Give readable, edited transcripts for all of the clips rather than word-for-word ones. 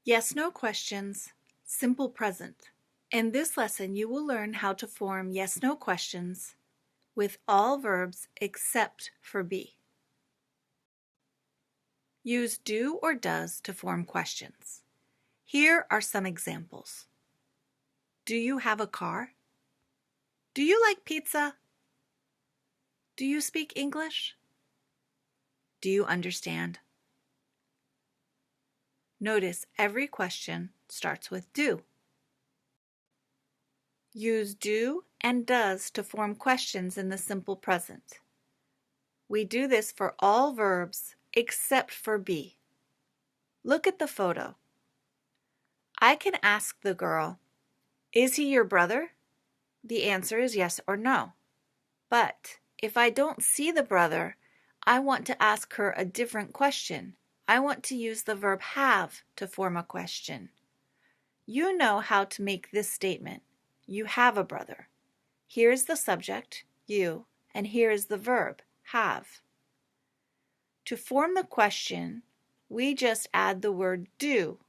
Yes/no questions, simple present. In this lesson, you will learn how to form yes/no questions with all verbs except for be. Use do or does to form questions. Here are some examples. Do you have a car? Do you like pizza? Do you speak English? Do you understand? Notice every question starts with do. Use do and does to form questions in the simple present. We do this for all verbs except for be. Look at the photo. I can ask the girl, "Is he your brother?" The answer is yes or no. But if I don't see the brother, I want to ask her a different question. I want to use the verb have to form a question. You know how to make this statement. You have a brother. Here is the subject, you, and here is the verb, have. To form the question, we just add the word do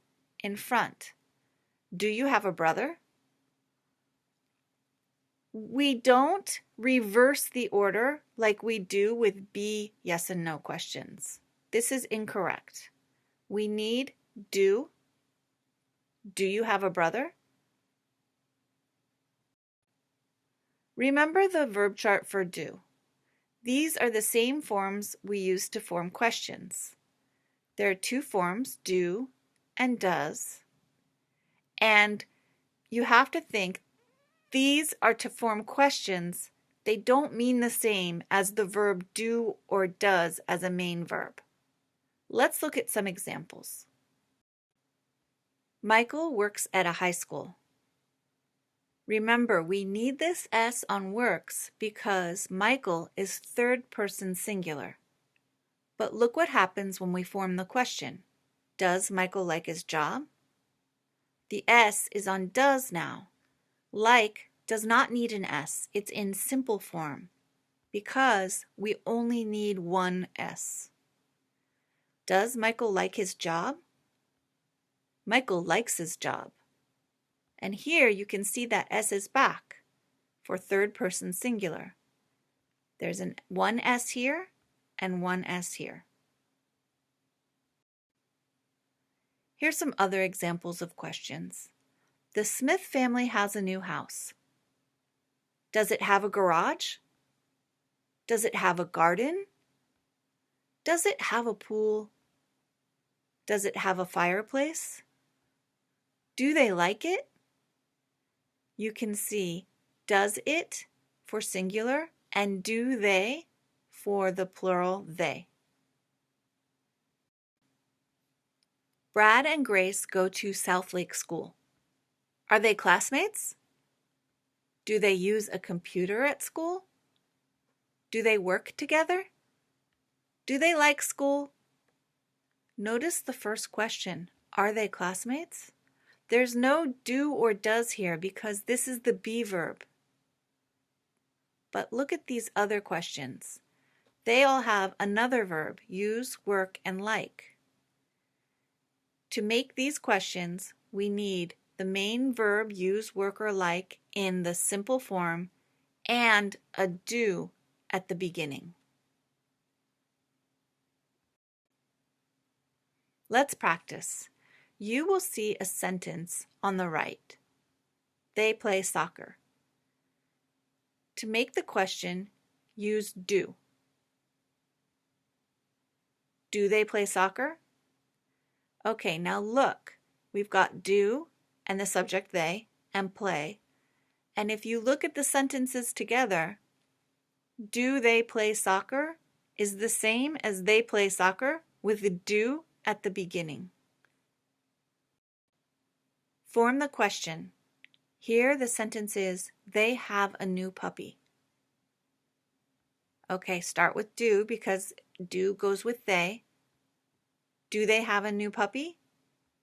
in front. Do you have a brother? We don't reverse the order like we do with be, yes, and no questions. This is incorrect. We need do. Do you have a brother? Remember the verb chart for do. These are the same forms we use to form questions. There are two forms, do and does. And you have to think these are to form questions. They don't mean the same as the verb do or does as a main verb. Let's look at some examples. Michael works at a high school. Remember, we need this S on works because Michael is third person singular. But look what happens when we form the question. Does Michael like his job? The S is on does now. Like does not need an S. It's in simple form because we only need one S. Does Michael like his job? Michael likes his job. And here you can see that S is back for third person singular. There's one S here and one S here. Here's some other examples of questions. The Smith family has a new house. Does it have a garage? Does it have a garden? Does it have a pool? Does it have a fireplace? Do they like it? You can see does it for singular and do they for the plural they. Brad and Grace go to Southlake School. Are they classmates? Do they use a computer at school? Do they work together? Do they like school? Notice the first question. Are they classmates? There's no do or does here because this is the be verb. But look at these other questions. They all have another verb, use, work, and like. To make these questions, we need the main verb, use, work, or like in the simple form and a do at the beginning. Let's practice. You will see a sentence on the right. They play soccer. To make the question, use do. Do they play soccer? Okay, now look. We've got do and the subject they and play. And if you look at the sentences together, do they play soccer is the same as they play soccer with the do at the beginning. Form the question. Here the sentence is, they have a new puppy. Okay, start with do because do goes with they. Do they have a new puppy?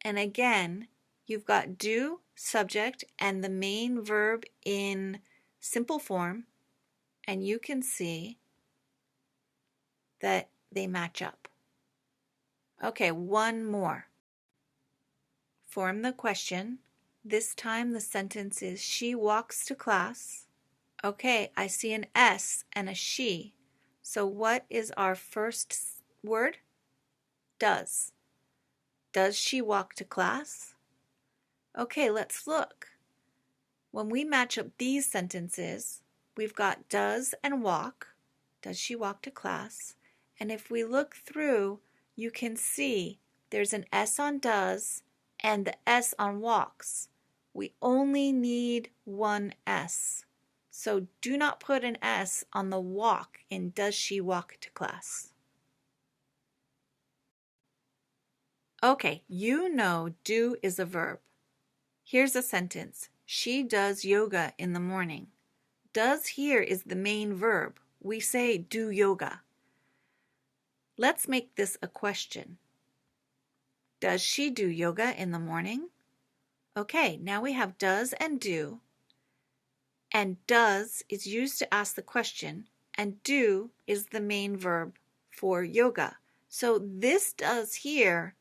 And again, you've got do, subject, and the main verb in simple form, and you can see that they match up. Okay, one more. Form the question. This time the sentence is, she walks to class. Okay, I see an S and a she. So what is our first word? Does. Does she walk to class? Okay, let's look. When we match up these sentences, we've got does and walk. Does she walk to class? And if we look through, you can see there's an S on does and the S on walks. We only need one S. So do not put an S on the walk in does she walk to class. Okay, you know do is a verb. Here's a sentence. She does yoga in the morning. Does here is the main verb. We say do yoga. Let's make this a question. Does she do yoga in the morning? Okay, now we have does and do. And does is used to ask the question, and do is the main verb for yoga. So this does here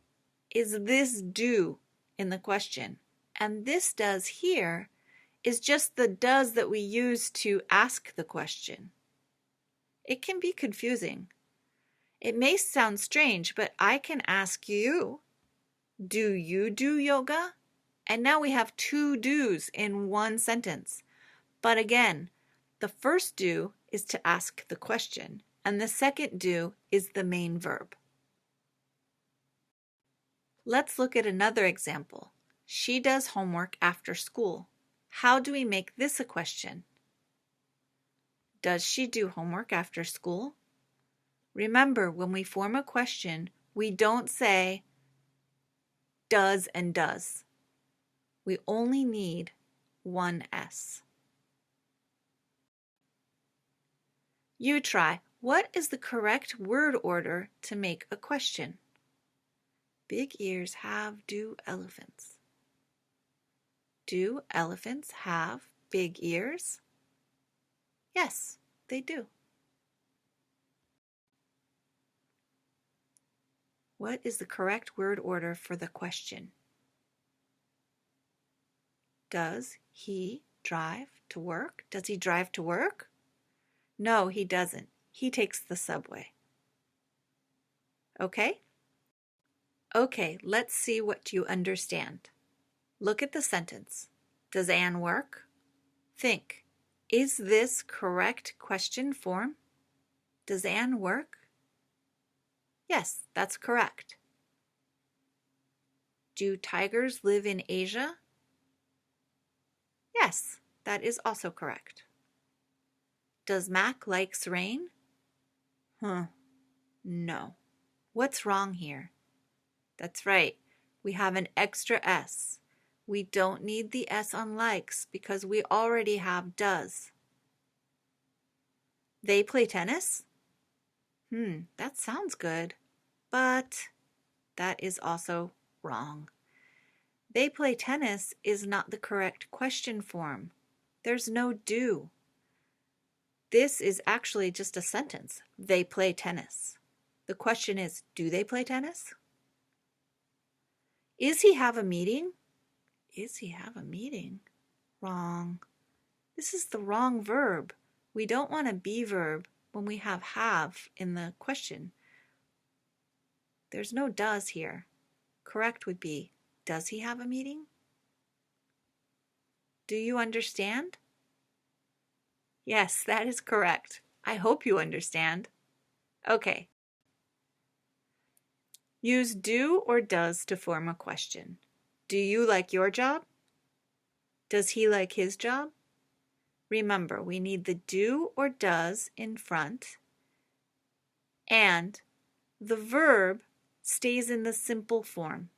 is this do in the question. And this does here is just the does that we use to ask the question. It can be confusing. It may sound strange, but I can ask you, do you do yoga? And now we have two do's in one sentence. But again, the first do is to ask the question, and the second do is the main verb. Let's look at another example. She does homework after school. How do we make this a question? Does she do homework after school? Remember, when we form a question, we don't say does and does. We only need one S. You try. What is the correct word order to make a question? Big ears have do elephants. Do elephants have big ears? Yes, they do. What is the correct word order for the question? Does he drive to work? Does he drive to work? No, he doesn't. He takes the subway. Okay? Okay, let's see what you understand. Look at the sentence. Does Anne work? Think. Is this correct question form? Does Anne work? Yes, that's correct. Do tigers live in Asia? Yes, that is also correct. Does Mac likes rain? No. What's wrong here? That's right. We have an extra S. We don't need the S on likes because we already have does. They play tennis? That sounds good, but that is also wrong. They play tennis is not the correct question form. There's no do. This is actually just a sentence. They play tennis. The question is, do they play tennis? Is he have a meeting? Is he have a meeting? Wrong. This is the wrong verb. We don't want a be verb when we have in the question. There's no does here. Correct would be, does he have a meeting? Do you understand? Yes, that is correct. I hope you understand. Okay. Use do or does to form a question. Do you like your job? Does he like his job? Remember, we need the do or does in front, and the verb stays in the simple form.